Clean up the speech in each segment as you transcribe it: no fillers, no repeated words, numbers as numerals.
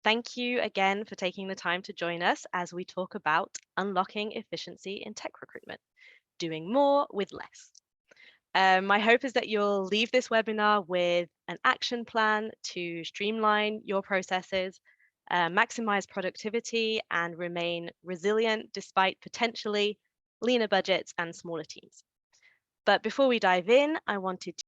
Thank you again for taking the time to join us as we talk about unlocking efficiency in tech recruitment, doing more with less. My hope is that you'll leave this webinar with an action plan to streamline your processes, maximize productivity, and remain resilient despite potentially leaner budgets and smaller teams. But before we dive in, I wanted to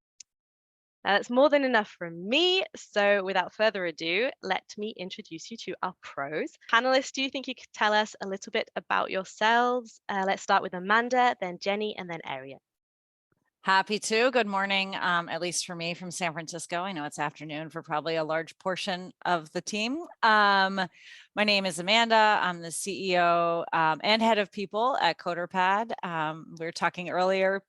that's more than enough from me. So without further ado, let me introduce you to our pros. Panelists, do you think you could tell us a little bit about yourselves? Let's start with Amanda, then Jenny, and then Arian. Happy to. Good morning, at least for me from San Francisco. I know it's afternoon for probably a large portion of the team. My name is Amanda. I'm the CEO and head of people at CoderPad. We were talking earlier,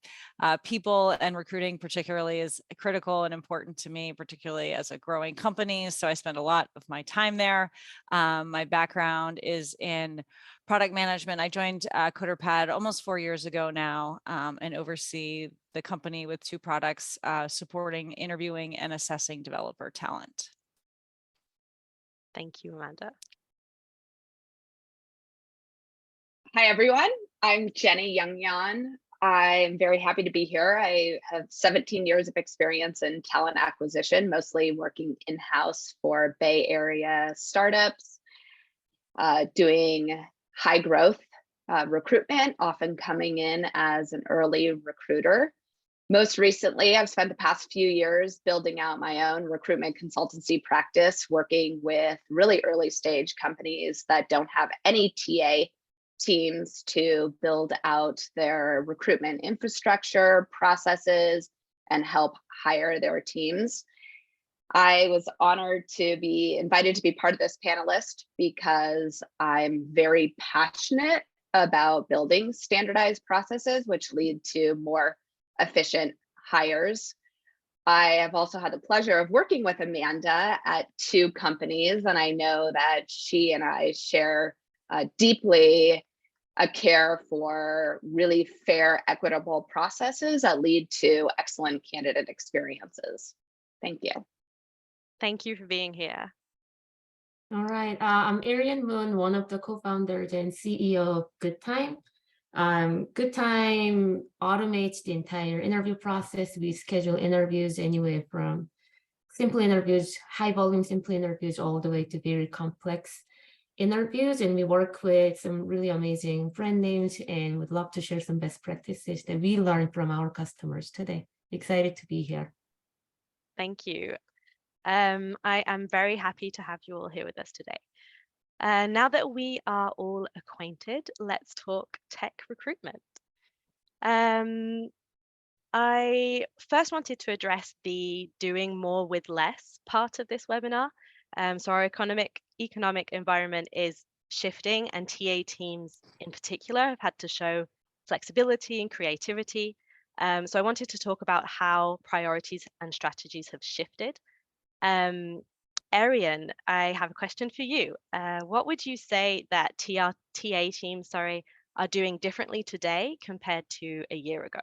people and recruiting particularly is critical and important to me, particularly as a growing company. So I spend a lot of my time there. My background is in product management. I joined CoderPad almost 4 years ago now and oversee the company with 2 products supporting interviewing and assessing developer talent. Thank you, Amanda. Hi, everyone. I'm Jenny Youngyan. I'm very happy to be here. I have 17 years of experience in talent acquisition, mostly working in-house for Bay Area startups, doing high growth recruitment, often coming in as an early recruiter. Most recently, I've spent the past few years building out my own recruitment consultancy practice, working with really early stage companies that don't have any TA teams to build out their recruitment infrastructure, processes, and help hire their teams. I was honored to be invited to be part of this panelist because I'm very passionate about building standardized processes, which lead to more efficient hires. I have also had the pleasure of working with Amanda at 2 companies, and I know that she and I share deeply a care for really fair, equitable processes that lead to excellent candidate experiences. Thank you. Thank you for being here. All right, I'm Arian Moon, one of the co-founders and CEO of GoodTime. GoodTime automates the entire interview process. We schedule interviews anywhere from simple interviews, high volume simple interviews, all the way to very complex interviews. And we work with some really amazing brand names and would love to share some best practices that we learned from our customers today. Excited to be here. Thank you. I am very happy to have you all here with us today. Now that we are all acquainted, let's talk tech recruitment. I first wanted to address the doing more with less part of this webinar. So our economic environment is shifting, and TA teams in particular have had to show flexibility and creativity. So I wanted to talk about how priorities and strategies have shifted. Arian, I have a question for you. What would you say that TA teams, are doing differently today compared to a year ago?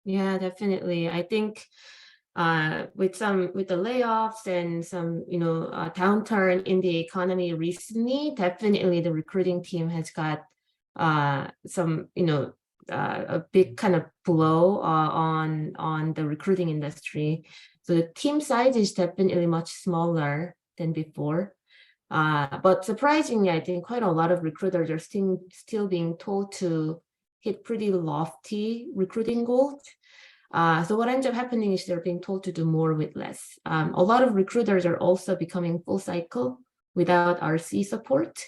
Yeah, definitely. I think with the layoffs and some downturn in the economy recently, definitely the recruiting team has got some a big kind of blow on the recruiting industry. So the team size is definitely much smaller than before. But surprisingly, I think quite a lot of recruiters are still being told to hit pretty lofty recruiting goals. So what ends up happening is they're being told to do more with less. A lot of recruiters are also becoming full cycle without RC support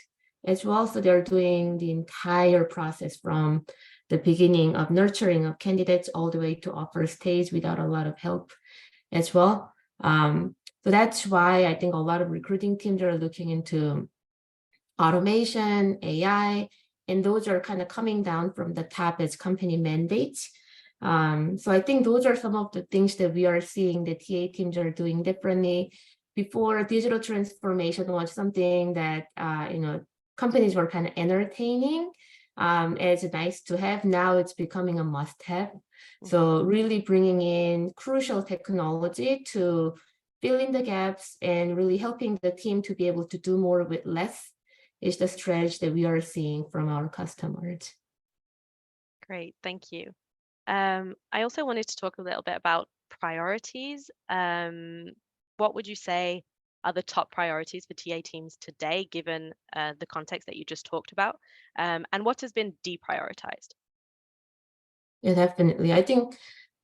as well. So they're doing the entire process from the beginning of nurturing of candidates all the way to offer stage without a lot of help as well. So that's why I think a lot of recruiting teams are looking into automation, AI, and those are kind of coming down from the top as company mandates. So I think those are some of the things that we are seeing that TA teams are doing differently. Before, digital transformation was something that companies were kind of entertaining as nice to have. Now it's becoming a must-have. So really bringing in crucial technology to filling the gaps and really helping the team to be able to do more with less is the strategy that we are seeing from our customers. Great, thank you. I also wanted to talk a little bit about priorities. What would you say are the top priorities for TA teams today, given the context that you just talked about? And what has been deprioritized? Yeah, definitely. I think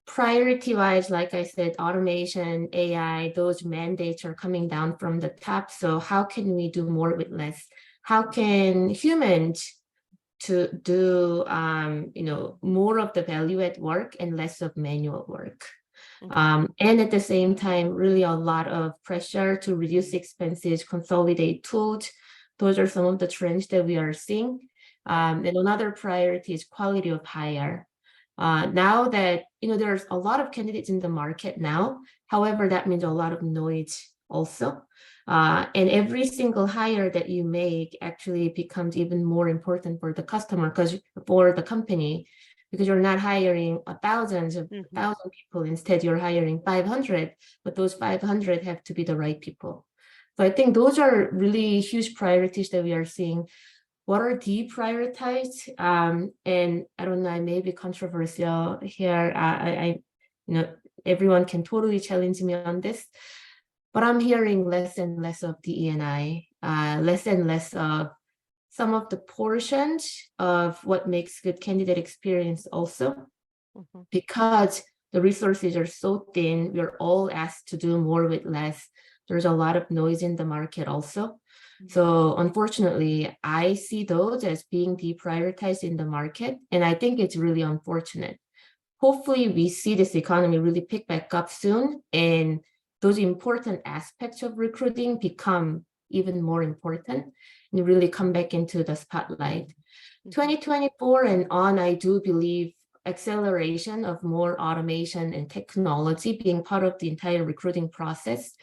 priority-wise, like I said, automation, AI, those mandates are coming down from the top. So how can we do more with less? How can humans to do more of the value at work and less of manual work? And at the same time, really a lot of pressure to reduce expenses, consolidate tools. Those are some of the trends that we are seeing. And another priority is quality of hire. Now that there's a lot of candidates in the market now, however, that means a lot of noise also. And every single hire that you make actually becomes even more important for the customer, for the company, because you're not hiring thousands of people. Instead, you're hiring 500, but those 500 have to be the right people. So I think those are really huge priorities that we are seeing. What are deprioritized? And I don't know, I may be controversial here. Everyone can totally challenge me on this, but I'm hearing less and less of DE&I, less and less of some of the portions of what makes good candidate experience also, because the resources are so thin. We're all asked to do more with less. There's a lot of noise in the market also. So unfortunately, I see those as being deprioritized in the market, and I think it's really unfortunate. Hopefully, we see this economy really pick back up soon, and those important aspects of recruiting become even more important and really come back into the spotlight. 2024 and on, I do believe acceleration of more automation and technology being part of the entire recruiting process.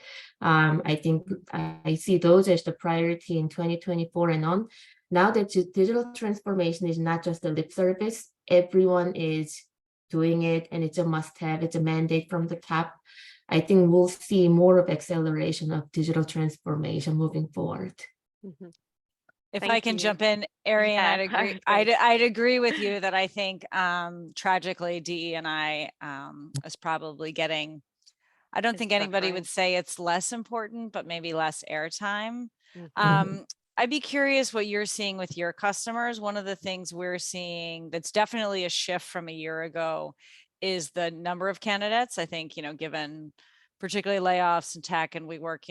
I think I see those as the priority in 2024 and on. Now that digital transformation is not just a lip service, everyone is doing it, and it's a must-have, it's a mandate from the top. I think we'll see more of acceleration of digital transformation moving forward. If I can jump in, Arian, Yeah, I'd agree. I'd agree with you that I think tragically DE&I is probably getting. I don't think anybody would say it's less important, but maybe less airtime. I'd be curious what you're seeing with your customers. One of the things we're seeing that's definitely a shift from a year ago is the number of candidates. I think, given particularly layoffs in tech, and we work,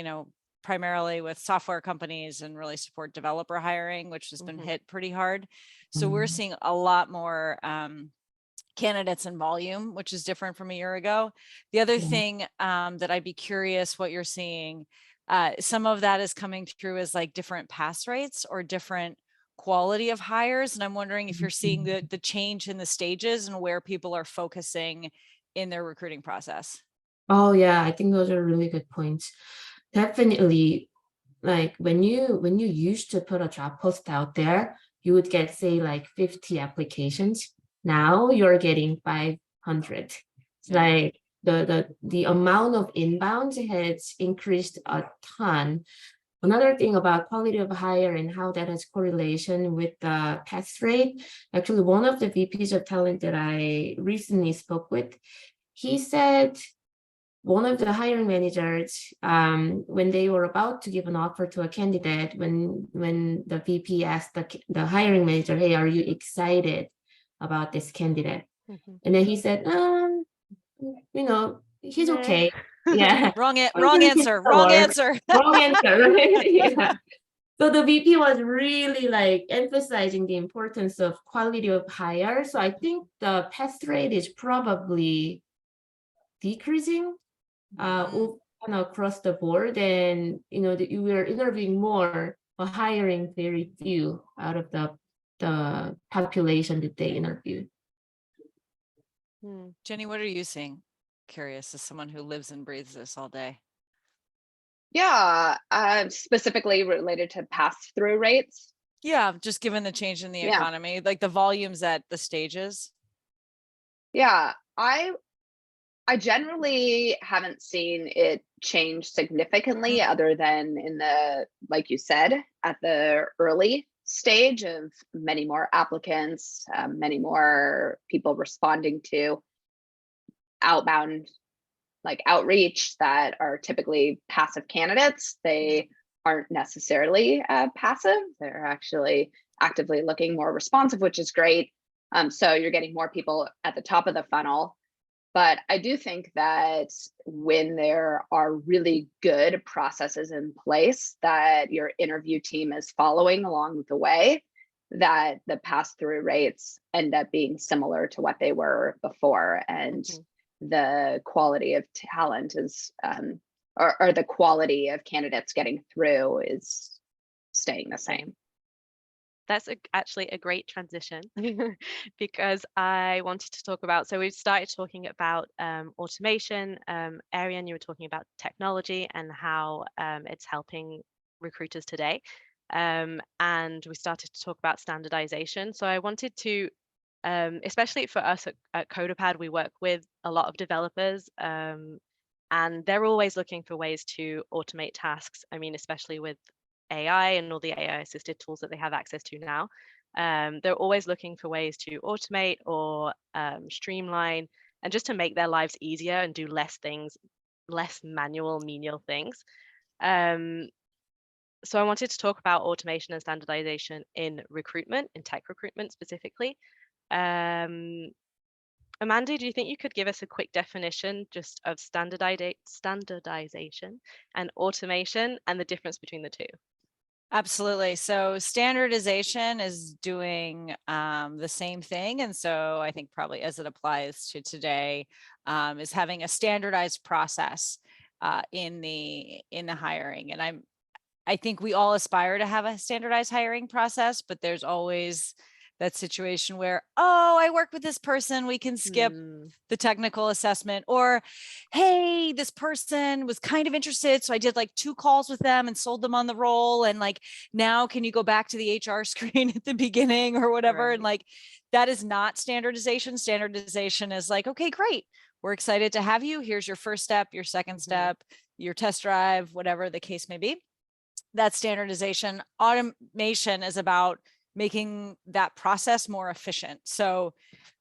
primarily with software companies and really support developer hiring, which has been hit pretty hard. So we're seeing a lot more candidates in volume, which is different from a year ago. The other thing that I'd be curious what you're seeing, some of that is coming through as like different pass rates or different quality of hires. And I'm wondering if you're seeing the change in the stages and where people are focusing in their recruiting process. Oh yeah, I think those are really good points. Definitely, like when you used to put a job post out there, you would get, say, like 50 applications. Now you're getting 500. Like the amount of inbounds has increased a ton. Another thing about quality of hire and how that has correlation with the pass rate. Actually, one of the VPs of talent that I recently spoke with, he said one of the hiring managers, when they were about to give an offer to a candidate, when the VP asked the hiring manager, "Hey, are you excited about this candidate?" And then he said, he's okay. Yeah. Wrong answer. Wrong answer. Wrong answer. Right? Yeah. So the VP was really like emphasizing the importance of quality of hire. So I think the pass rate is probably decreasing across the board, and we are interviewing more but hiring very few out of the population that they interviewed. Jenny, what are you seeing? Curious, as someone who lives and breathes this all day. Yeah, specifically related to pass-through rates. Yeah, just given the change in the economy, like the volumes at the stages. Yeah, I I generally haven't seen it change significantly other than in the, like you said, at the early stage of many more applicants, many more people responding to outbound like outreach that are typically passive candidates. They aren't necessarily passive. They're actually actively looking, more responsive, which is great. So you're getting more people at the top of the funnel. But I do think that when there are really good processes in place that your interview team is following along the way, that the pass-through rates end up being similar to what they were before. And the quality of talent is, or the quality of candidates getting through is staying the same. That's actually a great transition because I wanted to talk about, so we've started talking about automation. Ariane, you were talking about technology and how it's helping recruiters today. And we started to talk about standardization. So I wanted to, especially for us at CoderPad, we work with a lot of developers and they're always looking for ways to automate tasks. I mean, especially with AI and all the AI assisted tools that they have access to now. They're always looking for ways to automate or streamline and just to make their lives easier and do less things, less manual, menial things. So I wanted to talk about automation and standardization in recruitment, in tech recruitment specifically. Amanda, do you think you could give us a quick definition just of standardization and automation and the difference between the two? Absolutely. So standardization is doing the same thing. And so I think probably as it applies to today is having a standardized process in the hiring. And I think we all aspire to have a standardized hiring process, but there's always that situation where, oh, I work with this person, we can skip the technical assessment, or, hey, this person was kind of interested, so I did like 2 calls with them and sold them on the role. And like, now can you go back to the HR screen at the beginning or whatever? Right. And like, that is not standardization. Standardization is like, okay, great. We're excited to have you. Here's your first step, your second step, your test drive, whatever the case may be. That's standardization. Automation is about making that process more efficient. So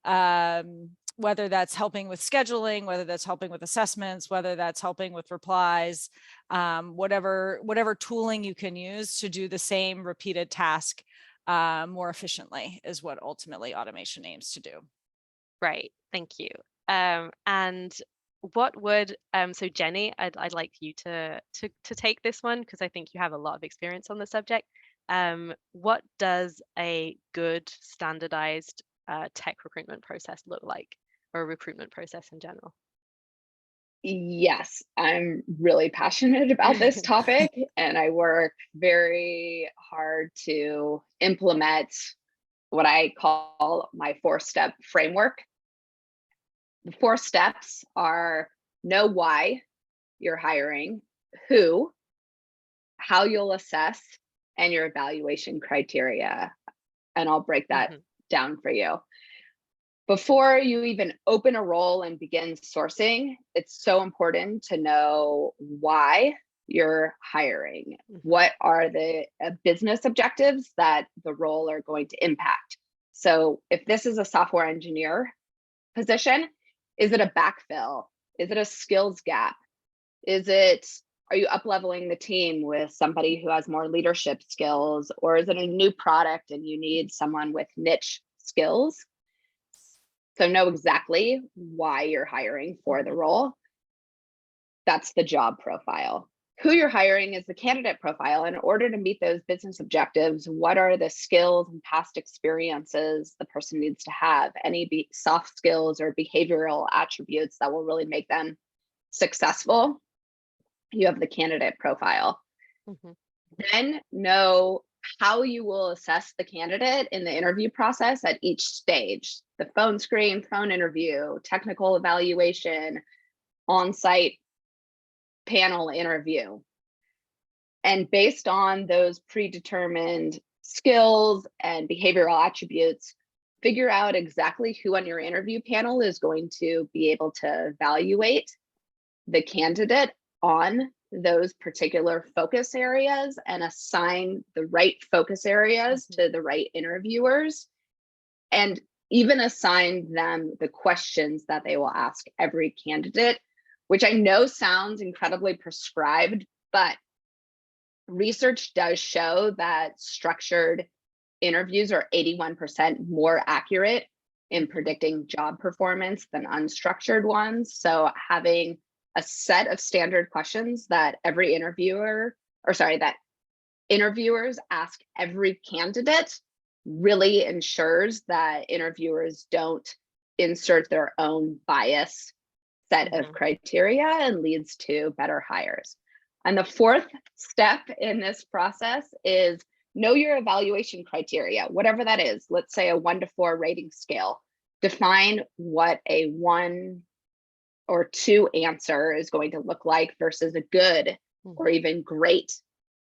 whether that's helping with scheduling, whether that's helping with assessments, whether that's helping with replies, whatever tooling you can use to do the same repeated task more efficiently is what ultimately automation aims to do. Right, thank you. And what would so Jenny, I'd like you to take this one because I think you have a lot of experience on the subject. What does a good standardized tech recruitment process look like, or a recruitment process in general? Yes, I'm really passionate about this topic, and I work very hard to implement what I call my 4-step framework. The 4 steps are: know why you're hiring, who, how you'll assess, and your evaluation criteria. And I'll break that down for you. Before you even open a role and begin sourcing, it's so important to know why you're hiring. What are the business objectives that the role are going to impact? So if this is a software engineer position, is it a backfill? Is it a skills gap? Are you up-leveling the team with somebody who has more leadership skills? Or is it a new product and you need someone with niche skills? So know exactly why you're hiring for the role. That's the job profile. Who you're hiring is the candidate profile. In order to meet those business objectives, what are the skills and past experiences the person needs to have? Any soft skills or behavioral attributes that will really make them successful? You have the candidate profile. Then know how you will assess the candidate in the interview process at each stage: the phone screen, phone interview, technical evaluation, on-site panel interview. And based on those predetermined skills and behavioral attributes, figure out exactly who on your interview panel is going to be able to evaluate the candidate on those particular focus areas and assign the right focus areas to the right interviewers, and even assign them the questions that they will ask every candidate, which I know sounds incredibly prescribed, but research does show that structured interviews are 81% more accurate in predicting job performance than unstructured ones. So having a set of standard questions that every interviewer, or sorry, that interviewers ask every candidate really ensures that interviewers don't insert their own bias set of criteria and leads to better hires. And the fourth step in this process is know your evaluation criteria, whatever that is. Let's say a 1 to 4 rating scale. Define what a 1 or 2 answer is going to look like versus a good or even great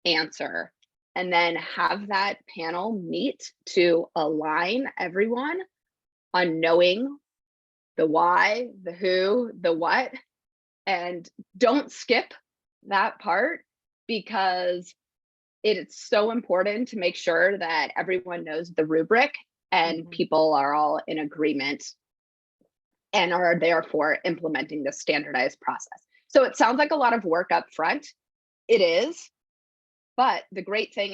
answer. And then have that panel meet to align everyone on knowing the why, the who, the what, and don't skip that part, because it's so important to make sure that everyone knows the rubric and people are all in agreement and are therefore implementing the standardized process. So it sounds like a lot of work up front. It is. But the great thing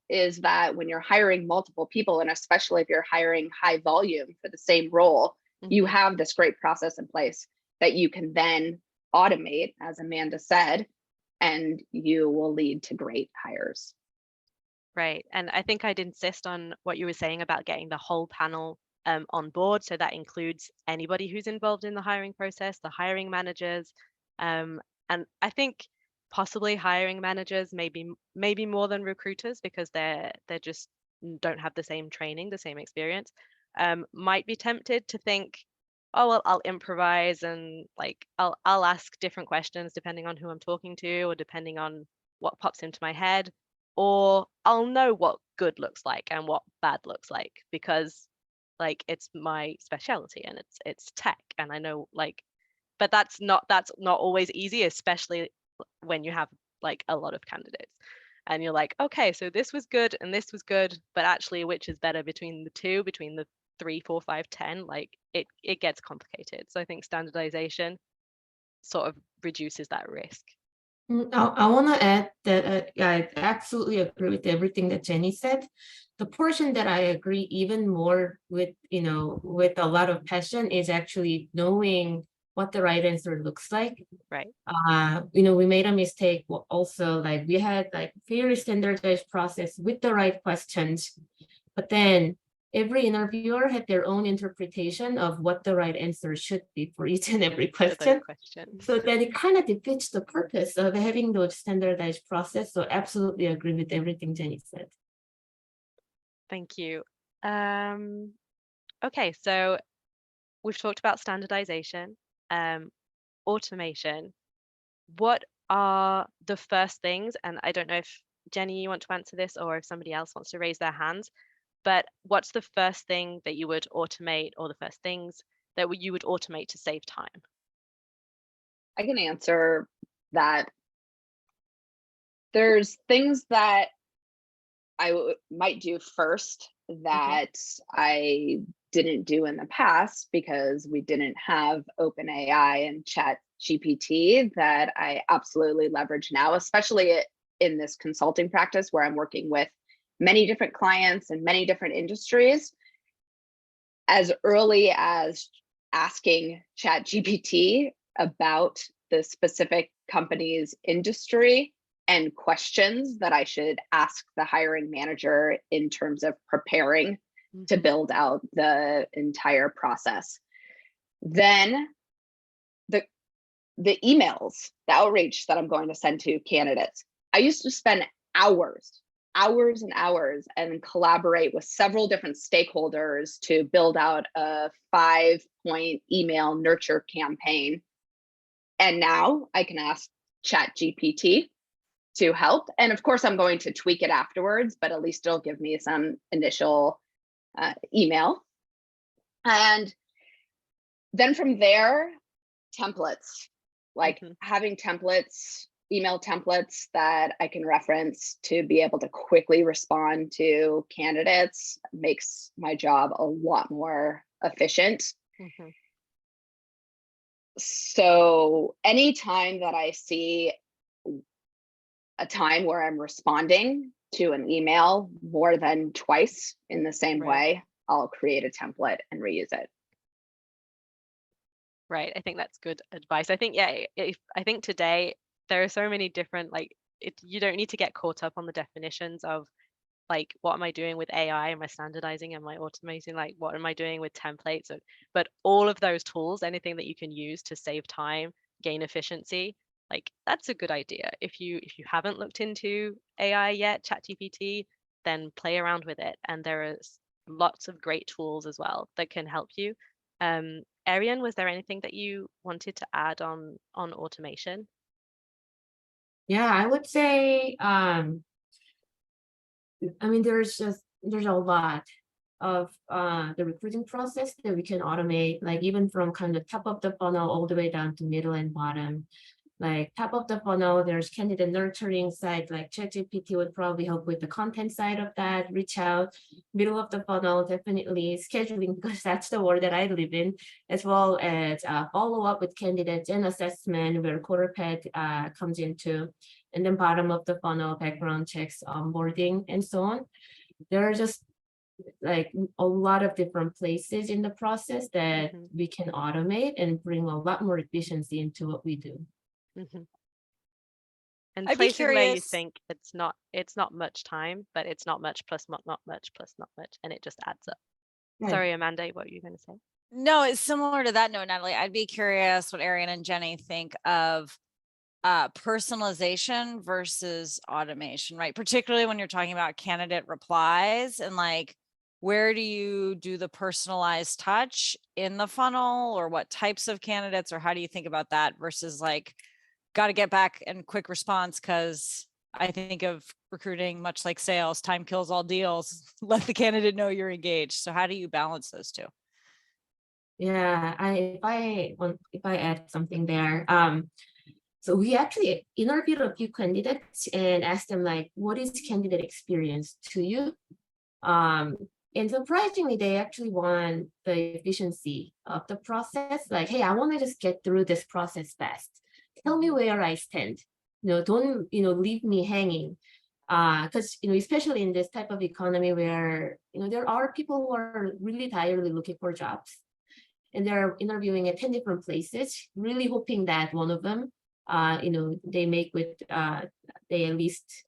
is that when you're hiring multiple people, and especially if you're hiring high volume for the same role, you have this great process in place that you can then automate, as Amanda said, and you will lead to great hires. Right. And I think I'd insist on what you were saying about getting the whole panel on board. So that includes anybody who's involved in the hiring process, the hiring managers. And I think possibly hiring managers, maybe more than recruiters, because they're just don't have the same training, the same experience, might be tempted to think, oh, well, I'll improvise and like I'll ask different questions depending on who I'm talking to or depending on what pops into my head, or I'll know what good looks like and what bad looks like because like it's my specialty and it's tech and I know like, but that's not always easy, especially when you have like a lot of candidates and you're like, okay, so this was good and this was good, but actually which is better between the two, between the 3, 4, 5, 10, like it gets complicated. So I think standardization sort of reduces that risk. I want to add that I absolutely agree with everything that Jenny said. The portion that I agree even more with, with a lot of passion is actually knowing what the right answer looks like. Right. We made a mistake also, like we had like very standardized process with the right questions, but then every interviewer had their own interpretation of what the right answer should be for each and every question. So then it kind of defeats the purpose of having those standardized process. So absolutely agree with everything Jenny said. Thank you. Okay, so we've talked about standardization, automation. What are the first things, and I don't know if Jenny, you want to answer this or if somebody else wants to raise their hands, but what's the first thing that you would automate or the first things that you would automate to save time? I can answer that. There's things that I might do first that I didn't do in the past because we didn't have OpenAI and ChatGPT that I absolutely leverage now, especially in this consulting practice where I'm working with many different clients and many different industries. As early as asking ChatGPT about the specific company's industry and questions that I should ask the hiring manager in terms of preparing to build out the entire process. Then the emails, the outreach that I'm going to send to candidates. I used to spend hours and hours and collaborate with several different stakeholders to build out a 5-point email nurture campaign. And now I can ask ChatGPT to help. And of course, I'm going to tweak it afterwards, but at least it'll give me some initial email And then from there, templates, like Mhm. having templates, email templates that I can reference to be able to quickly respond to candidates makes my job a lot more efficient. Mhm. So anytime that I see a time where I'm responding to an email more than twice in the same Right. way, I'll create a template and reuse it. Right. I think that's good advice. I think, yeah, I think today there are so many different, like, you don't need to get caught up on the definitions of, like, what am I doing with AI? Am I standardizing? Am I automating? Like, what am I doing with templates? But all of those tools, anything that you can use to save time, gain efficiency, like, that's a good idea. If you haven't looked into AI yet, ChatGPT, then play around with it. And there are lots of great tools as well that can help you. Arian, was there anything that you wanted to add on automation? Yeah, I would say, I mean, there's a lot of the recruiting process that we can automate, like even from kind of top of the funnel all the way down to middle and bottom. Like top of the funnel, there's candidate nurturing side, like ChatGPT would probably help with the content side of that, reach out. Middle of the funnel, definitely scheduling, because that's the world that I live in, as well as follow up with candidates and assessment where QuarterPad comes into. And then bottom of the funnel, background checks, onboarding, and so on. There are just like a lot of different places in the process that Hmm. we can automate and bring a lot more efficiency into what we do. Hmm. And I'd be places where you curious. think it's not much time, but it's not much plus not much plus not much, and it just adds up. Right. Sorry, Amanda, what were you going to say? No, it's similar to that note, Natalie. I'd be curious what Arian and Jenny think of personalization versus automation, right? Particularly when you're talking about candidate replies and like, where do you do the personalized touch in the funnel, or what types of candidates, or how do you think about that versus like, got to get back and quick response? Because I think of recruiting much like sales, time kills all deals. Let the candidate know you're engaged. So how do you balance those two? Yeah, if I add something there, so we actually interviewed a few candidates and asked them like, what is candidate experience to you? And surprisingly, they actually want the efficiency of the process. Like, hey, I want to just get through this process fast. Tell me Mhm. where I stand. Don't leave me hanging. Because especially in this type of economy where there are people who are really tirely looking for jobs, and they're interviewing at 10 different places, really hoping that one of them, they make with they at least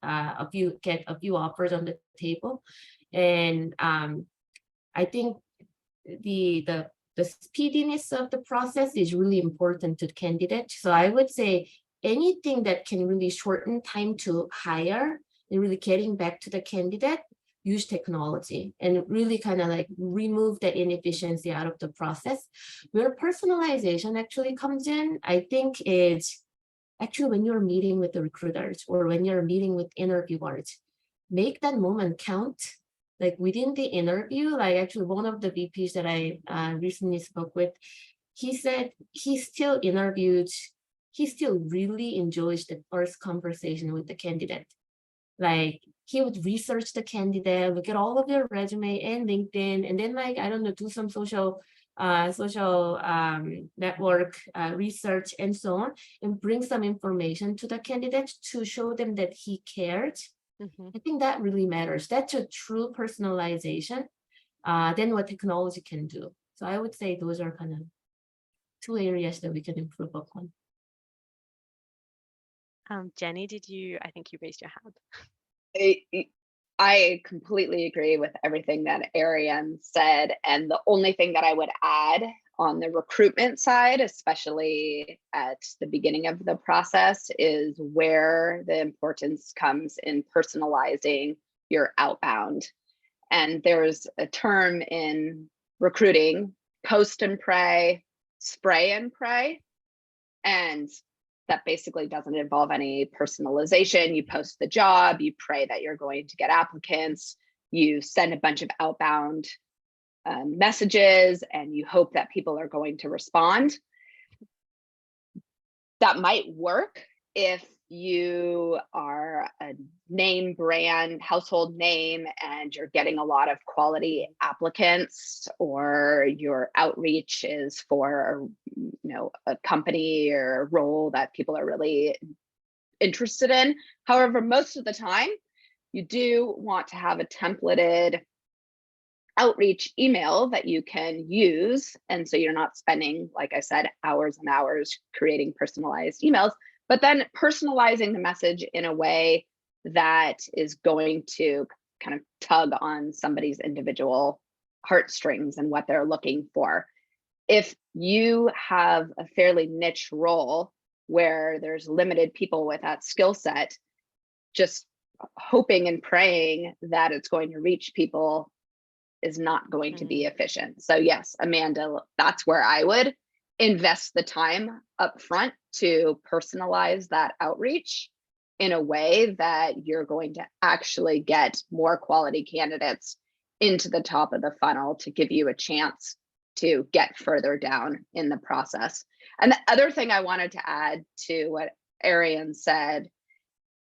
get a few offers on the table. And I think the speediness of the process is really important to the candidate. So I would say anything that can really shorten time to hire and really getting back to the candidate, use technology and really kind of like remove that inefficiency out of the process. Where personalization actually comes in, I think is actually when you're meeting with the recruiters or when you're meeting with interviewers, make that moment count. Like within the interview, like actually one of the VPs that I recently spoke with, he said he still really enjoys the first conversation with the candidate. Like he would research the candidate, look at all of their resume and LinkedIn, and then like, I don't know, do some social network research and so on, and bring some information to the candidate to show them that he cared. Mhm. I think that really matters. That's a true personalization than what technology can do. So I would say those are kind of two areas that we can improve upon. Jenny, I think you raised your hand. I completely agree with everything that Ariane said. And the only thing that I would add on the recruitment side, especially at the beginning of the process, is where the importance comes in personalizing your outbound. And there's a term in recruiting, post and pray, spray and pray. And that basically doesn't involve any personalization. You post the job, you pray that you're going to get applicants, you send a bunch of outbound messages and you hope that people are going to respond. That might work if you are a name brand, household name, and you're getting a lot of quality applicants, or your outreach is for, a company or a role that people are really interested in. However, most of the time, you do want to have a templated outreach email that you can use. And so you're not spending, like I said, hours and hours creating personalized emails, but then personalizing the message in a way that is going to kind of tug on somebody's individual heartstrings and what they're looking for. If you have a fairly niche role where there's limited people with that skill set, just hoping and praying that it's going to reach people is not going to be efficient. So yes, Amanda, that's where I would invest the time up front to personalize that outreach in a way that you're going to actually get more quality candidates into the top of the funnel to give you a chance to get further down in the process. And the other thing I wanted to add to what Arian said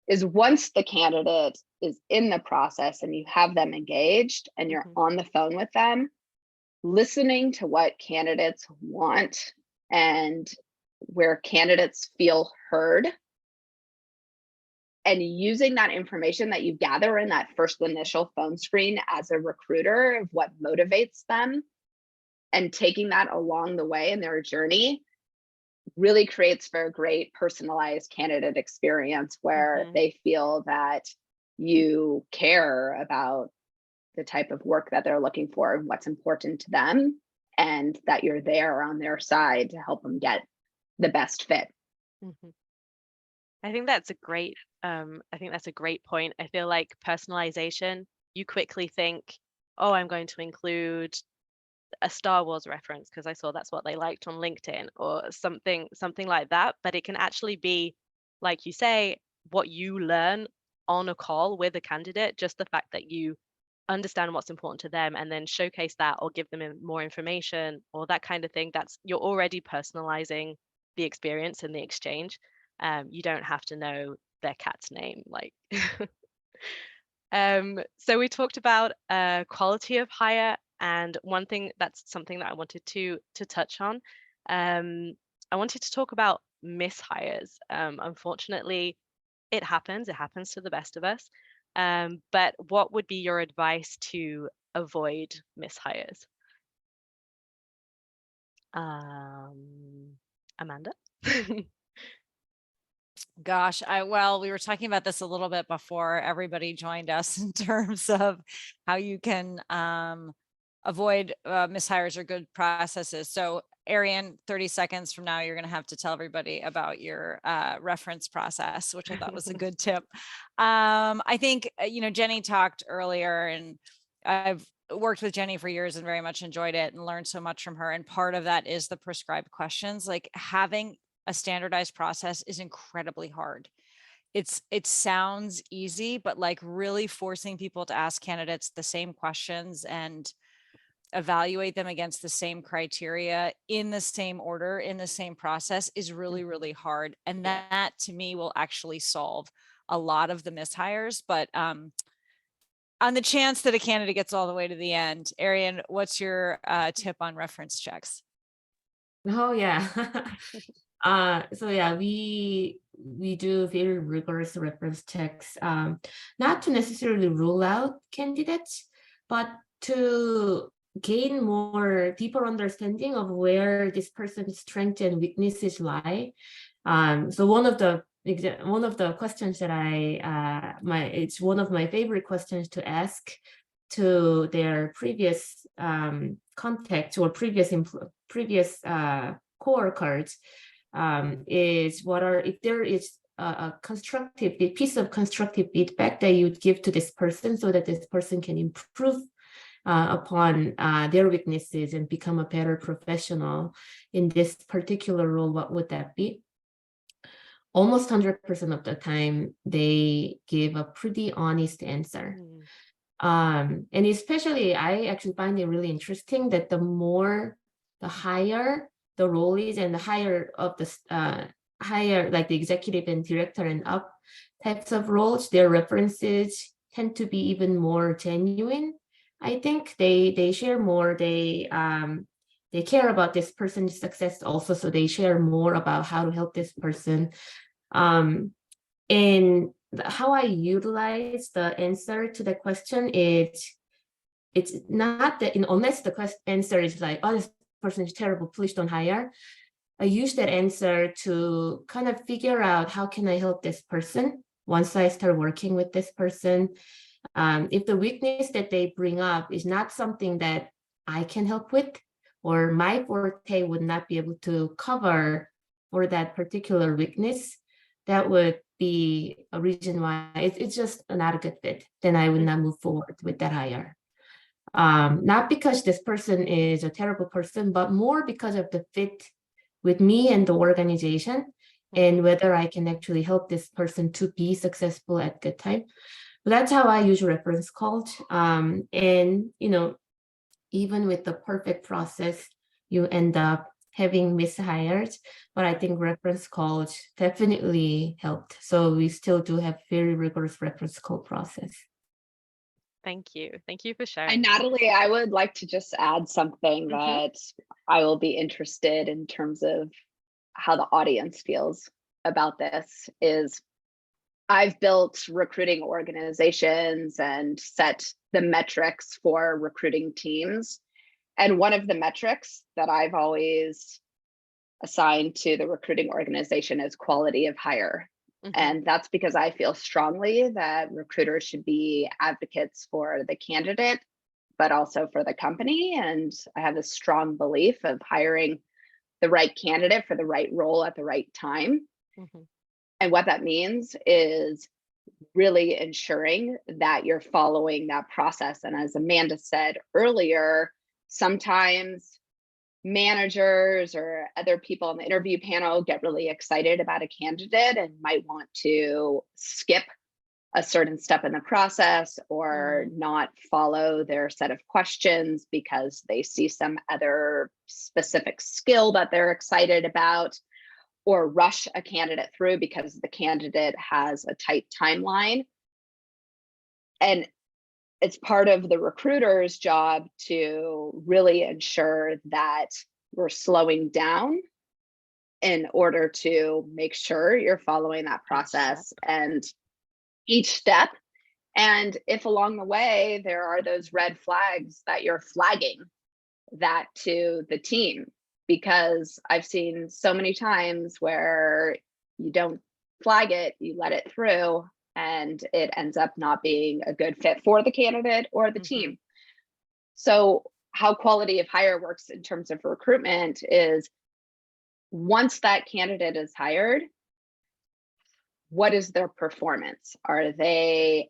is, once the candidate is in the process and you have them engaged and you're on the phone with them, listening to what candidates want and where candidates feel heard, and using that information that you gather in that first initial phone screen as a recruiter of what motivates them, and taking that along the way in their journey, really creates for a great personalized candidate experience where they feel that you care about the type of work that they're looking for and what's important to them, and that you're there on their side to help them get the best fit. I think that's a great point. I feel like personalization, you quickly think, oh, I'm going to include a Star Wars reference because I saw that's what they liked on LinkedIn, or something like that. But it can actually be, like you say, what you learn on a call with a candidate, just the fact that you understand what's important to them and then showcase that or give them more information or that kind of thing. That's, you're already personalizing the experience and the exchange. You don't have to know their cat's name, like. So we talked about quality of hire, and one thing that's something that I wanted to touch on. I wanted to talk about mishires. Unfortunately, it happens to the best of us. But what would be your advice to avoid mishires? Amanda? Gosh, well, we were talking about this a little bit before everybody joined us in terms of how you can avoid mishires or good processes. So Arian, 30 seconds from now, you're going to have to tell everybody about your reference process, which I thought was a good tip. I think, Jenny talked earlier, and I've worked with Jenny for years and very much enjoyed it and learned so much from her. And part of that is the prescribed questions. Like, having a standardized process is incredibly hard. It sounds easy, but like really forcing people to ask candidates the same questions and evaluate them against the same criteria in the same order, in the same process, is really, really hard. And that to me will actually solve a lot of the mishires. But on the chance that a candidate gets all the way to the end, Arian, what's your tip on reference checks? Oh yeah. So yeah, we do very rigorous reference checks, not to necessarily rule out candidates, but to gain more deeper understanding of where this person's strengths and weaknesses lie. So one of the questions that it's one of my favorite questions to ask to their previous contacts or previous coworkers, is if there is a piece of constructive feedback that you'd give to this person so that this person can improve upon their weaknesses and become a better professional in this particular role, what would that be? Almost 100% of the time, they give a pretty honest answer. And especially, I actually find it really interesting that the higher the role is, and the higher of the higher, like the executive and director and up types of roles, their references tend to be even more genuine. I think they share more. They care about this person's success also, so they share more about how to help this person. And how I utilize the answer to the question is, it's not that, unless the answer is like, oh, this person is terrible, please don't hire. I use that answer to kind of figure out how can I help this person once I start working with this person. If the weakness that they bring up is not something that I can help with, or my forte would not be able to cover for that particular weakness, that would be a reason why it's just not a good fit. Then I would not move forward with that hire. Not because this person is a terrible person, but more because of the fit with me and the organization, and whether I can actually help this person to be successful at good time. But that's how I use reference calls. And even with the perfect process, you end up having mishires, but I think reference calls definitely helped. So we still do have very rigorous reference call process. Thank you. Thank you for sharing. And Natalie, I would like to just add something that I will be interested in terms of how the audience feels about this is, I've built recruiting organizations and set the metrics for recruiting teams. And one of the metrics that I've always assigned to the recruiting organization is quality of hire. And that's because I feel strongly that recruiters should be advocates for the candidate, but also for the company. And I have a strong belief of hiring the right candidate for the right role at the right time. And what that means is really ensuring that you're following that process. And as Amanda said earlier, sometimes managers or other people on the interview panel get really excited about a candidate and might want to skip a certain step in the process or not follow their set of questions because they see some other specific skill that they're excited about, or rush a candidate through because the candidate has a tight timeline. And it's part of the recruiter's job to really ensure that we're slowing down in order to make sure you're following that process and each step. And if along the way there are those red flags, that you're flagging that to the team, because I've seen so many times where you don't flag it, you let it through, and it ends up not being a good fit for the candidate or the team. So how quality of hire works in terms of recruitment is, once that candidate is hired, what is their performance? How are they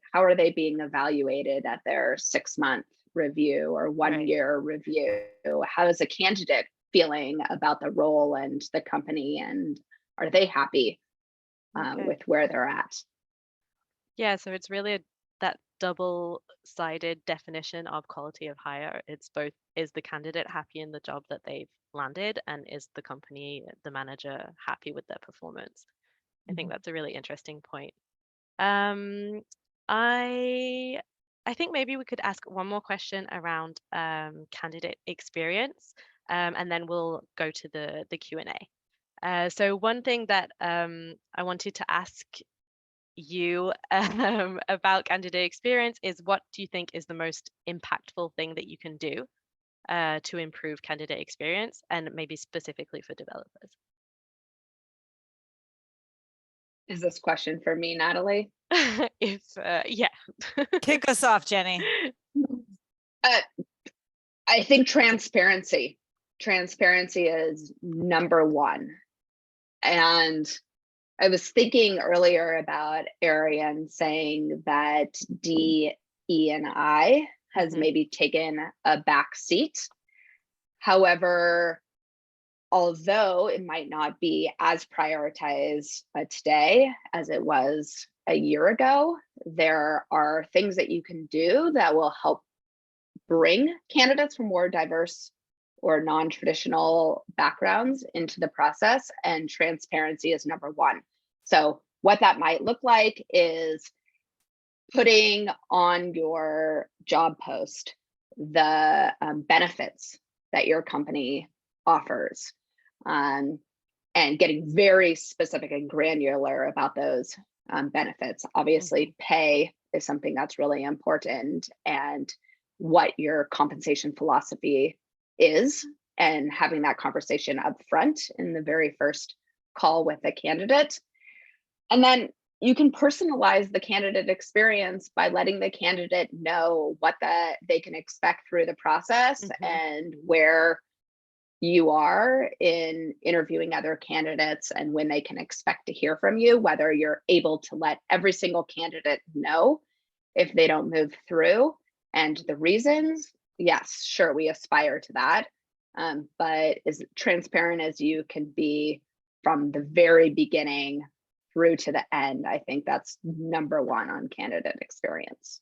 being evaluated at their 6-month review or 1-year review? How is a candidate feeling about the role and the company, and are they happy with where they're at? Yeah, so it's really that double-sided definition of quality of hire. It's both, is the candidate happy in the job that they've landed, and is the company, the manager, happy with their performance? I think that's a really interesting point. I think maybe we could ask one more question around candidate experience, and then we'll go to the Q&A. So one thing that I wanted to ask you about candidate experience is, what do you think is the most impactful thing that you can do to improve candidate experience, and maybe specifically for developers? Is this question for me, Natalie? Yeah. Kick us off, Jenny. I think transparency. Transparency is number one. And I was thinking earlier about Arian saying that DE&I has maybe taken a back seat. However, although it might not be as prioritized today as it was a year ago, there are things that you can do that will help bring candidates from more diverse or non-traditional backgrounds into the process, and transparency is number one. So what that might look like is putting on your job post the benefits that your company offers, and getting very specific and granular about those benefits. Obviously, pay is something that's really important, and what your compensation philosophy is, and having that conversation up front in the very first call with a candidate. And then you can personalize the candidate experience by letting the candidate know what they can expect through the process, and where you are in interviewing other candidates, and when they can expect to hear from you, whether you're able to let every single candidate know if they don't move through, and the reasons. Yes, sure, we aspire to that, but as transparent as you can be from the very beginning through to the end. I think that's number one on candidate experience.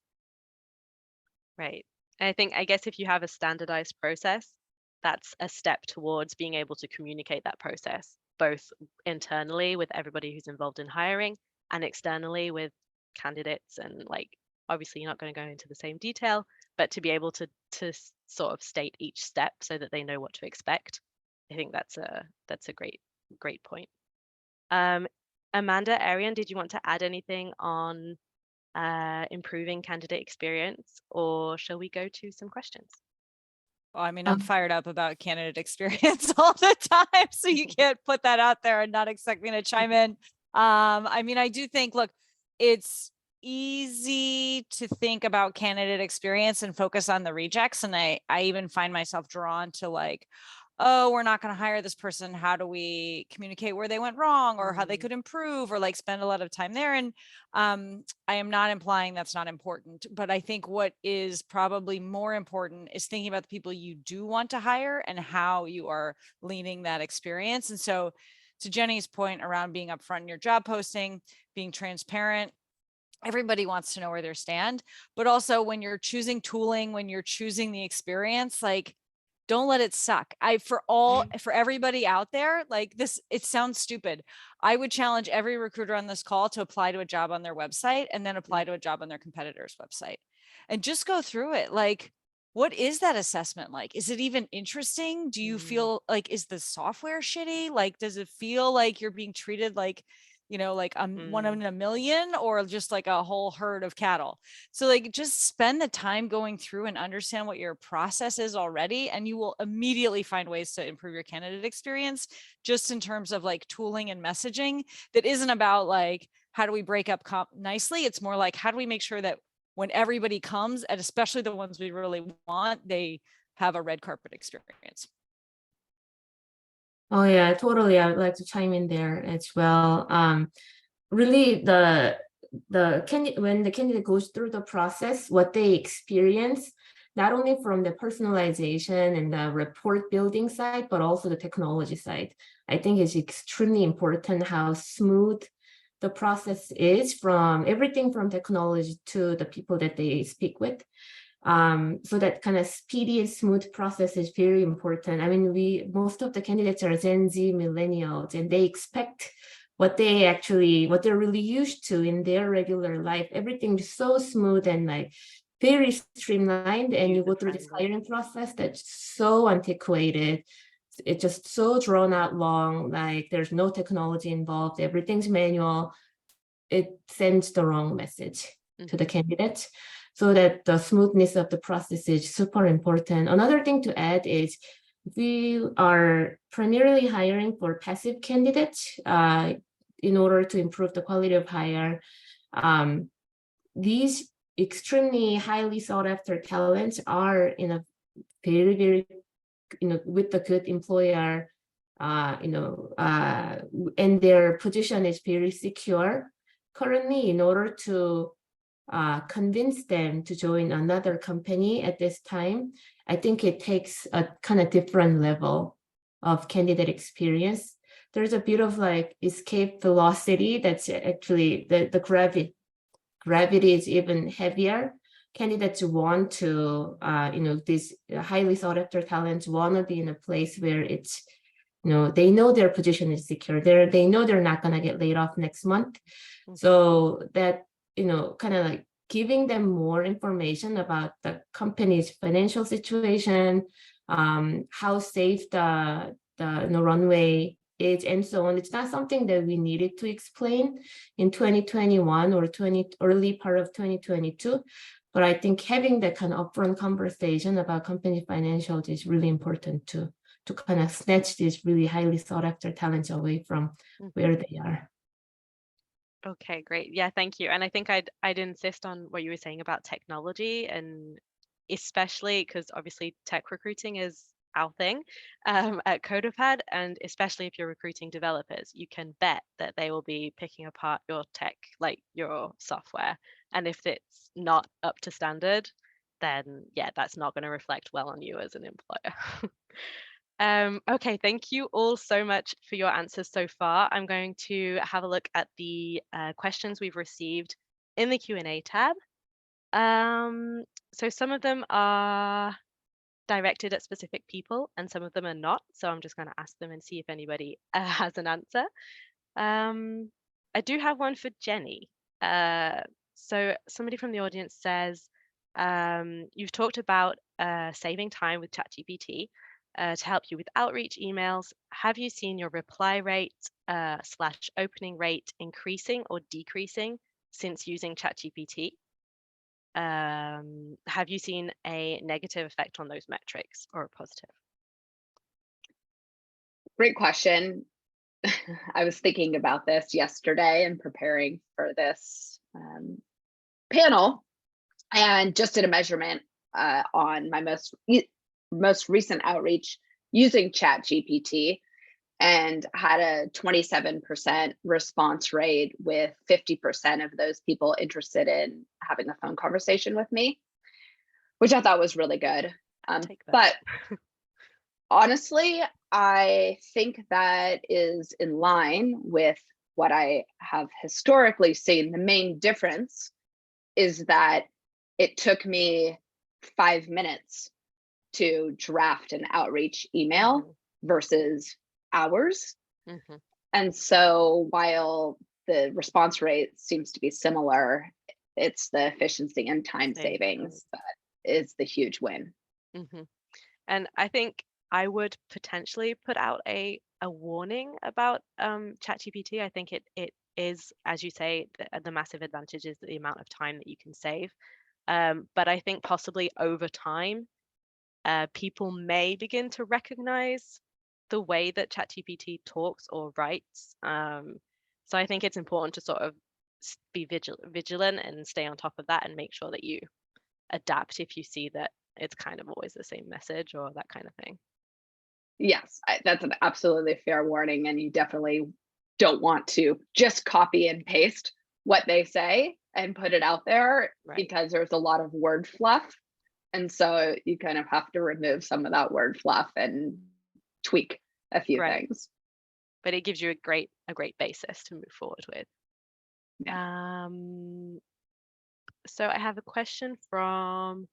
Right. And I guess if you have a standardized process, that's a step towards being able to communicate that process, both internally with everybody who's involved in hiring, and externally with candidates. And like, obviously you're not going to go into the same detail, but to be able to sort of state each step so that they know what to expect. I think that's a great point. Amanda, Arian, did you want to add anything on improving candidate experience, or shall we go to some questions? Well, I mean, I'm fired up about candidate experience all the time, so you can't put that out there and not expect me to chime in. I mean, I do think, look, it's easy to think about candidate experience and focus on the rejects. And I even find myself drawn to like, oh, we're not going to hire this person. How do we communicate where they went wrong, or how they could improve, or like spend a lot of time there? And I am not implying that's not important, but I think what is probably more important is thinking about the people you do want to hire and how you are leaning that experience. And so to Jenny's point around being upfront in your job posting, being transparent, everybody wants to know where they stand, but also when you're choosing tooling, when you're choosing the experience, like, don't let it suck. For everybody out there, like this, it sounds stupid. I would challenge every recruiter on this call to apply to a job on their website and then apply to a job on their competitor's website and just go through it. Like, what is that assessment like? Is it even interesting? Do you feel like, is the software shitty? Like, does it feel like you're being treated like, you know, like one in a million, or just like a whole herd of cattle? So like, just spend the time going through and understand what your process is already, and you will immediately find ways to improve your candidate experience, just in terms of like tooling and messaging that isn't about like, how do we break up nicely? It's more like, how do we make sure that when everybody comes, and especially the ones we really want, they have a red carpet experience. Oh yeah, totally. I would like to chime in there as well. Really, when the candidate goes through the process, what they experience, not only from the personalization and the report building side, but also the technology side. I think it's extremely important how smooth the process is, from everything from technology to the people that they speak with. So that kind of speedy and smooth process is very important. I mean, most of the candidates are Gen Z millennials, and they expect what they're really used to in their regular life. Everything's so smooth and like very streamlined, and you go through this hiring process that's so antiquated. It's just so drawn out long, like there's no technology involved, everything's manual. It sends the wrong message to the candidate. So that the smoothness of the process is super important. Another thing to add is, we are primarily hiring for passive candidates in order to improve the quality of hire. These extremely highly sought after talents are in a very, very, with a good employer, and their position is very secure currently. In order to convince them to join another company at this time, I think it takes a kind of different level of candidate experience. There's a bit of like escape velocity that's actually the gravity is even heavier. Candidates want to, these highly sought after talents want to be in a place where it's, they know their position is secure. They know they're not going to get laid off next month. So that, kind of like giving them more information about the company's financial situation, how safe the runway is, and so on. It's not something that we needed to explain in 2021 or early part of 2022. But I think having that kind of upfront conversation about company financials is really important to kind of snatch these really highly sought after talents away from where they are. Okay, great. Yeah, thank you. And I think I'd insist on what you were saying about technology, and especially because obviously tech recruiting is our thing at CoderPad, and especially if you're recruiting developers, you can bet that they will be picking apart your tech, like your software. And if it's not up to standard, then yeah, that's not going to reflect well on you as an employer. Okay, thank you all so much for your answers so far. I'm going to have a look at the questions we've received in the Q&A tab. So some of them are directed at specific people and some of them are not. So I'm just going to ask them and see if anybody has an answer. I do have one for Jenny. So somebody from the audience says, you've talked about saving time with ChatGPT to help you with outreach emails. Have you seen your reply rate / opening rate increasing or decreasing since using ChatGPT? Have you seen a negative effect on those metrics or a positive? Great question. I was thinking about this yesterday and preparing for this panel, and just did a measurement on my most recent outreach using ChatGPT, and had a 27% response rate with 50% of those people interested in having a phone conversation with me, which I thought was really good. But honestly, I think that is in line with what I have historically seen. The main difference is that it took me 5 minutes to draft an outreach email versus hours. And so while the response rate seems to be similar, it's the efficiency and time savings that is the huge win. And I think I would potentially put out a warning about ChatGPT. I think it is, as you say, the massive advantage is the amount of time that you can save. But I think possibly over time, people may begin to recognize the way that ChatGPT talks or writes. So I think it's important to sort of be vigilant and stay on top of that and make sure that you adapt if you see that it's kind of always the same message or that kind of thing. Yes, that's an absolutely fair warning, and you definitely don't want to just copy and paste what they say and put it out there, because there's a lot of word fluff. And so you kind of have to remove some of that word fluff and tweak a few things. But it gives you a great basis to move forward with. Yeah. So I have a question from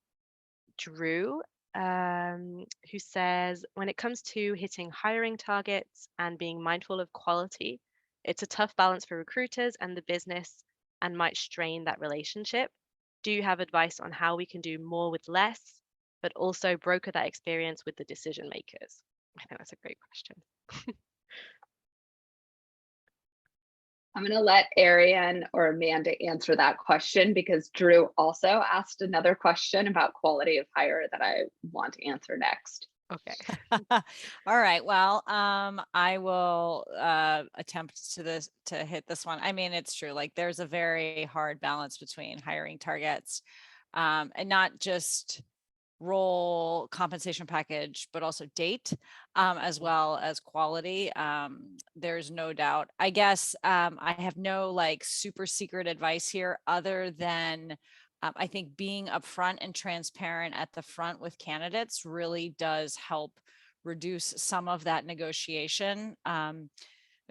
Drew, who says, when it comes to hitting hiring targets and being mindful of quality, it's a tough balance for recruiters and the business and might strain that relationship. Do you have advice on how we can do more with less, but also broker that experience with the decision makers? I think that's a great question. I'm going to let Ariane or Amanda answer that question, because Drew also asked another question about quality of hire that I want to answer next. Okay. All right. Well, I will attempt to hit this one. I mean, it's true. Like, there's a very hard balance between hiring targets and not just role, compensation package, but also date, as well as quality. There's no doubt. I guess I have no like super secret advice here, other than I think being upfront and transparent at the front with candidates really does help reduce some of that negotiation. I'm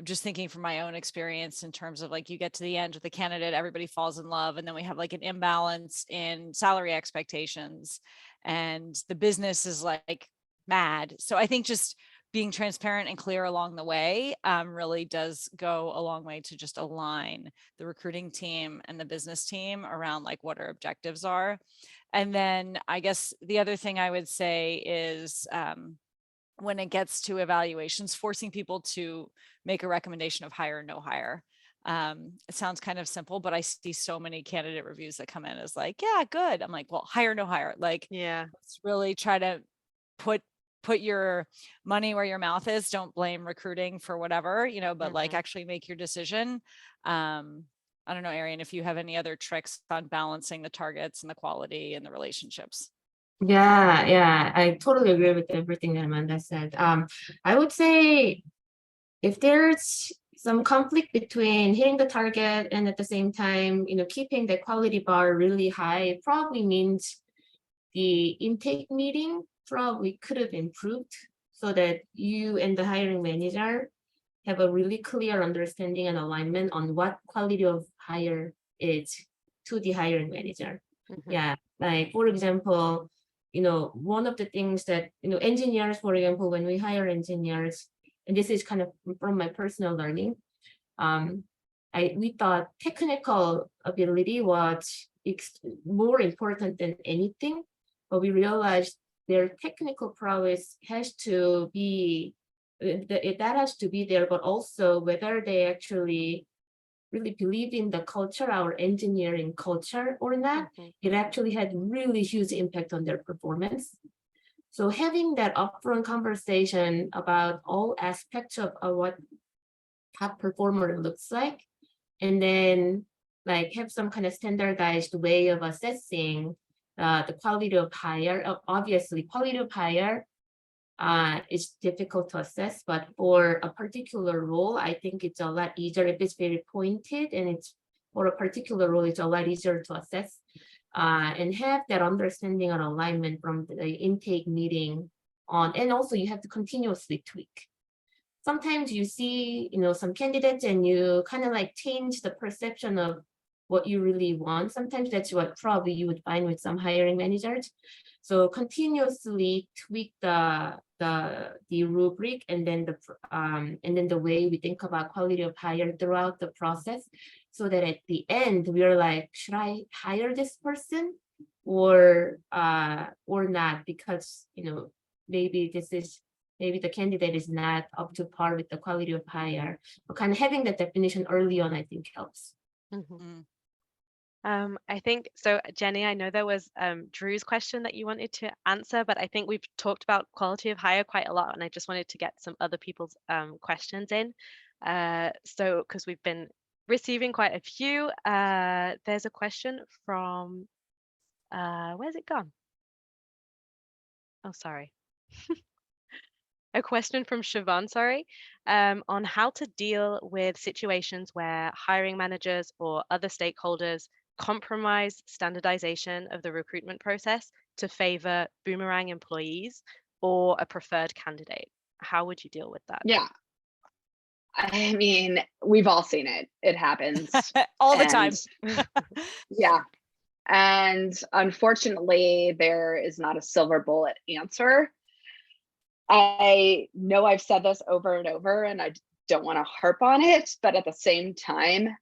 just thinking from my own experience in terms of like, you get to the end with the candidate, everybody falls in love, and then we have like an imbalance in salary expectations and the business is like mad. So I think just being transparent and clear along the way really does go a long way to just align the recruiting team and the business team around like what our objectives are. And then I guess the other thing I would say is when it gets to evaluations, forcing people to make a recommendation of hire or no hire. It sounds kind of simple, but I see so many candidate reviews that come in as like, yeah, good. I'm like, well, hire, no hire. Like, Yeah. let's really try to put your money where your mouth is. Don't blame recruiting for whatever, you know, but like actually make your decision. I don't know, Arian, if you have any other tricks on balancing the targets and the quality and the relationships. Yeah, I totally agree with everything that Amanda said. I would say if there's some conflict between hitting the target and at the same time, you know, keeping the quality bar really high, it probably means the intake meeting probably could have improved so that you and the hiring manager have a really clear understanding and alignment on what quality of hire is to the hiring manager. Yeah, like for example, you know, one of the things that, you know, engineers, for example, when we hire engineers, and this is kind of from my personal learning, we thought technical ability was more important than anything, but we realized their technical prowess has to be, that has to be there, but also whether they actually really believe in the culture, our engineering culture or not, it actually had really huge impact on their performance. So having that upfront conversation about all aspects of what top performer looks like, and then like have some kind of standardized way of assessing the quality of hire. Obviously, quality of hire is difficult to assess, but for a particular role, I think it's a lot easier if it's very pointed and it's for a particular role, it's a lot easier to assess and have that understanding and alignment from the intake meeting on. And also you have to continuously tweak. Sometimes you see, you know, some candidates and you kind of like change the perception of what you really want. Sometimes that's what probably you would find with some hiring managers. So continuously tweak the rubric and then the way we think about quality of hire throughout the process, so that at the end we're like, should I hire this person or not? Because, you know, maybe the candidate is not up to par with the quality of hire. But kind of having that definition early on, I think helps. I think so, Jenny, I know there was Drew's question that you wanted to answer, but I think we've talked about quality of hire quite a lot, and I just wanted to get some other people's questions in. So, because we've been receiving quite a few, there's a question from, where's it gone? Oh, sorry. A question from Siobhan, sorry, on how to deal with situations where hiring managers or other stakeholders compromise standardization of the recruitment process to favor boomerang employees or a preferred candidate. How would you deal with that? Yeah. I mean, we've all seen it. It happens all the time. Yeah. And unfortunately, there is not a silver bullet answer. I know I've said this over and over, and I don't want to harp on it, but at the same time,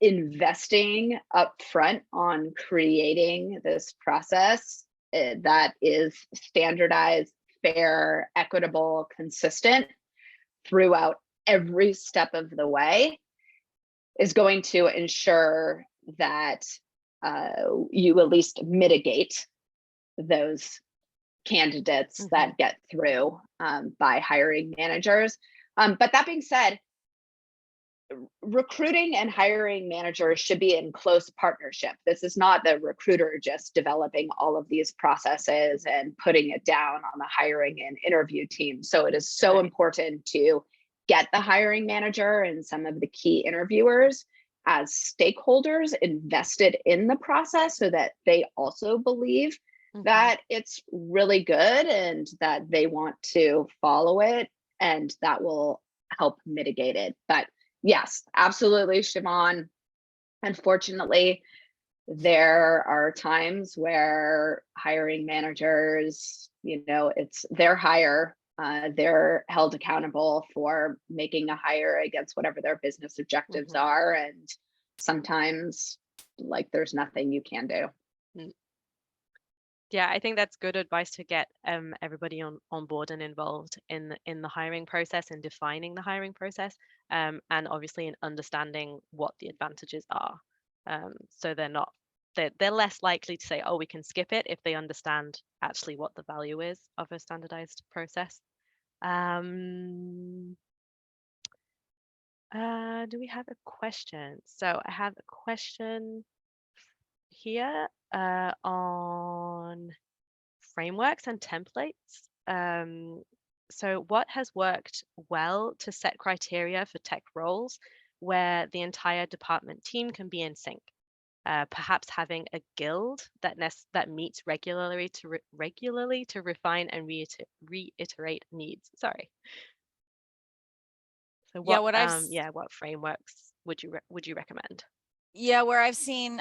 investing upfront on creating this process that is standardized, fair, equitable, consistent throughout every step of the way is going to ensure that you at least mitigate those candidates that get through by hiring managers. But that being said, recruiting and hiring managers should be in close partnership. This is not the recruiter just developing all of these processes and putting it down on the hiring and interview team. So it is so important to get the hiring manager and some of the key interviewers as stakeholders invested in the process so that they also believe that it's really good and that they want to follow it, and that will help mitigate it. But yes, absolutely, Shimon. Unfortunately, there are times where hiring managers, it's their hire. They're held accountable for making a hire against whatever their business objectives are. And sometimes, like, there's nothing you can do. Yeah, I think that's good advice to get everybody on board and involved in the hiring process and defining the hiring process, and obviously in understanding what the advantages are. So they're less likely to say, oh, we can skip it, if they understand actually what the value is of a standardized process. Do we have a question? So I have a question here on frameworks and templates. So what has worked well to set criteria for tech roles where the entire department team can be in sync? Perhaps having a guild that meets regularly to refine and reiterate needs. Sorry. So Yeah, what frameworks would you recommend? Yeah, where I've seen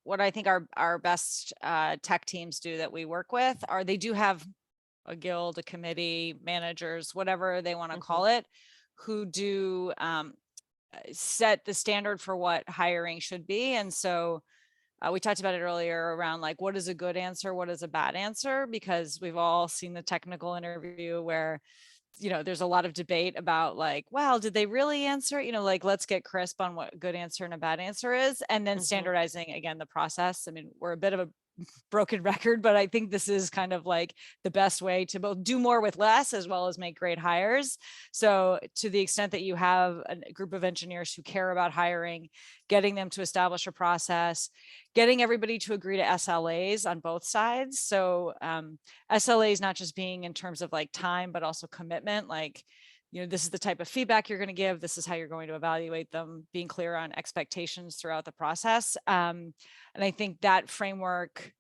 what I think our best tech teams do that we work with are they do have a guild, a committee, managers, whatever they want to call it, who do set the standard for what hiring should be. And so we talked about it earlier around like, what is a good answer? What is a bad answer? Because we've all seen the technical interview where there's a lot of debate about like, well, did they really answer? Like, let's get crisp on what a good answer and a bad answer is. And then standardizing, again, the process. I mean, we're a bit of a broken record, but I think this is kind of like the best way to both do more with less as well as make great hires. So to the extent that you have a group of engineers who care about hiring, getting them to establish a process, getting everybody to agree to SLAs on both sides. So SLAs not just being in terms of like time, but also commitment, like, this is the type of feedback you're going to give. This is how you're going to evaluate them, being clear on expectations throughout the process. And I think that framework,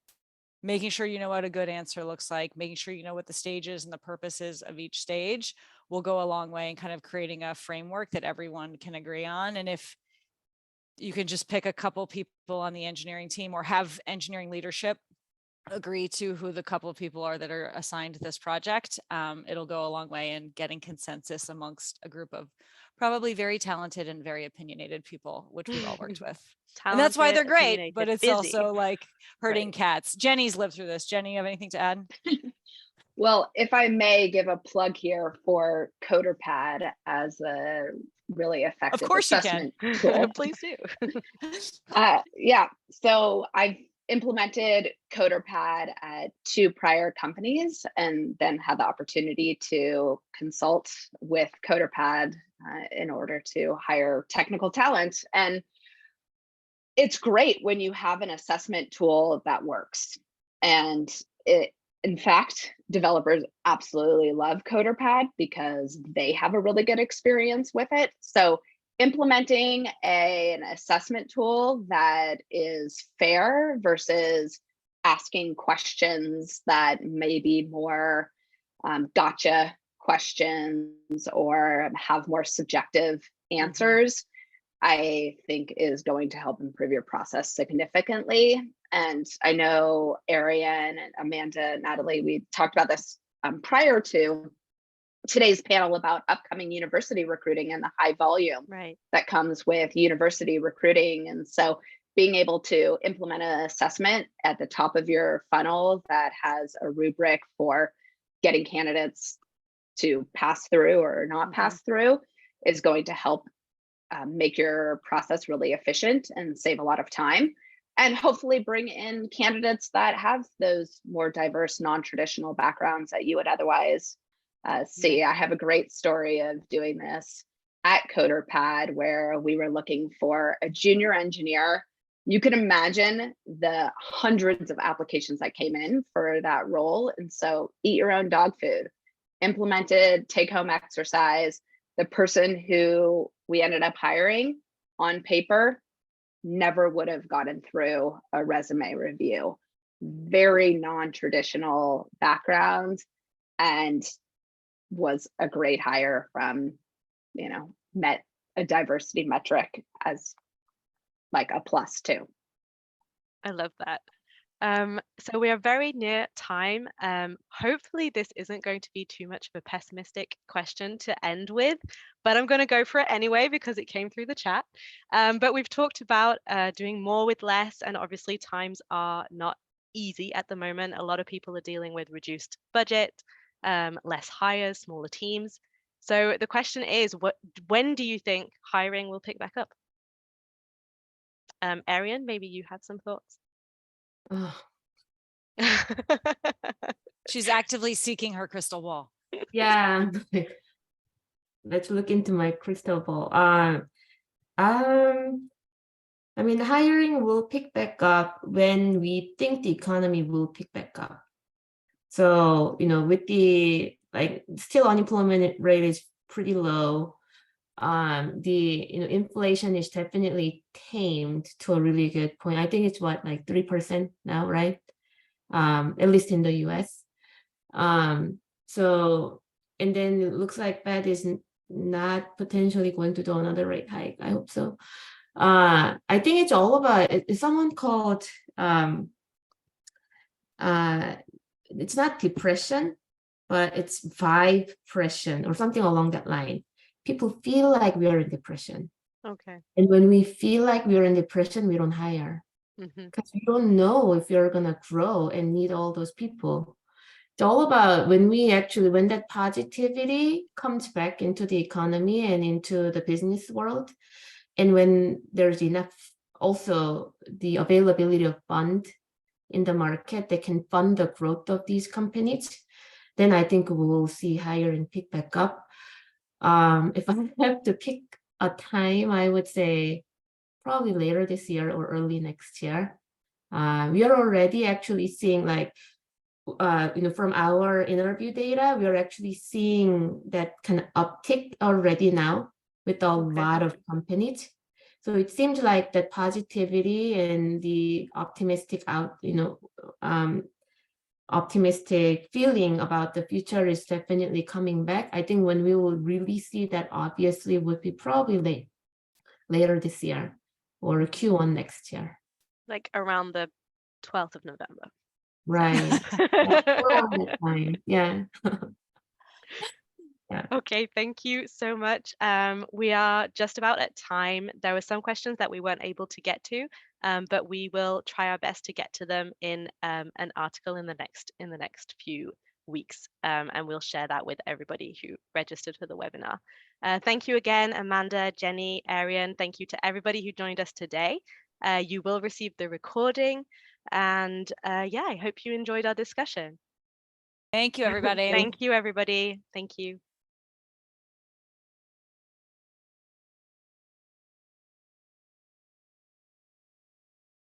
making sure you know what a good answer looks like, making sure you know what the stages and the purposes of each stage will go a long way in kind of creating a framework that everyone can agree on. And if you can just pick a couple people on the engineering team or have engineering leadership agree to who the couple of people are that are assigned to this project, it'll go a long way in getting consensus amongst a group of probably very talented and very opinionated people, which we've all worked with. And that's why they're great, but it's also like herding cats. Jenny's lived through this. Jenny, you have anything to add? Well, if I may give a plug here for CoderPad as a really effective assessment tool. Please do. Yeah, so I've implemented CoderPad at 2 prior companies and then had the opportunity to consult with CoderPad in order to hire technical talent. And it's great when you have an assessment tool that works. And in fact, developers absolutely love CoderPad because they have a really good experience with it. So implementing an assessment tool that is fair versus asking questions that may be more gotcha questions or have more subjective answers, I think is going to help improve your process significantly. And I know Ariane and Amanda, Natalie, we talked about this prior to today's panel about upcoming university recruiting and the high volume that comes with university recruiting. And so being able to implement an assessment at the top of your funnel that has a rubric for getting candidates to pass through or not pass through is going to help make your process really efficient and save a lot of time, and hopefully bring in candidates that have those more diverse, non-traditional backgrounds that you would otherwise see. I have a great story of doing this at CoderPad where we were looking for a junior engineer. You can imagine the hundreds of applications that came in for that role. And so eat your own dog food, implemented take-home exercise. The person who we ended up hiring on paper never would have gotten through a resume review. very non-traditional backgrounds and was a great hire from, met a diversity metric as like a plus too. I love that. So we are very near time. Hopefully this isn't going to be too much of a pessimistic question to end with, but I'm going to go for it anyway because it came through the chat. But we've talked about doing more with less, and obviously times are not easy at the moment. A lot of people are dealing with reduced budget, less hires, smaller teams. So the question is, when do you think hiring will pick back up? Arian, maybe you have some thoughts. Oh, She's actively seeking her crystal ball. yeah. Let's look into my crystal ball. I mean, hiring will pick back up when we think the economy will pick back up. So, with the still unemployment rate is pretty low. The inflation is definitely tamed to a really good point. I think it's what, like 3% now, right? At least in the US. So, and then it looks like Fed is not potentially going to do another rate hike. I hope so. I think it's all about, it's someone called, it's not depression, but it's vibepression or something along that line. People feel like we are in depression. Okay. And when we feel like we're in depression, we don't hire. Because we don't know if you're going to grow and need all those people. It's all about when that positivity comes back into the economy and into the business world, and when there's enough, also the availability of fund in the market that can fund the growth of these companies, then I think we will see hiring pick back up. If I have to pick a time, I would say probably later this year or early next year. We are already actually seeing from our interview data, we are actually seeing that kind of uptick already now with a lot of companies. So it seems like that positivity and the optimistic optimistic feeling about the future is definitely coming back. I think when we will really see that, obviously, would be probably later this year or Q1 next year. Like around the 12th of November. Right. Around that time. Yeah. Yeah. Okay, thank you so much. We are just about at time. There were some questions that we weren't able to get to, but we will try our best to get to them in an article in the next few weeks, and we'll share that with everybody who registered for the webinar. Thank you again, Amanda, Jenny, Arian. Thank you to everybody who joined us today. You will receive the recording, and yeah, I hope you enjoyed our discussion. Thank you, everybody. Thank you, everybody. Thank you.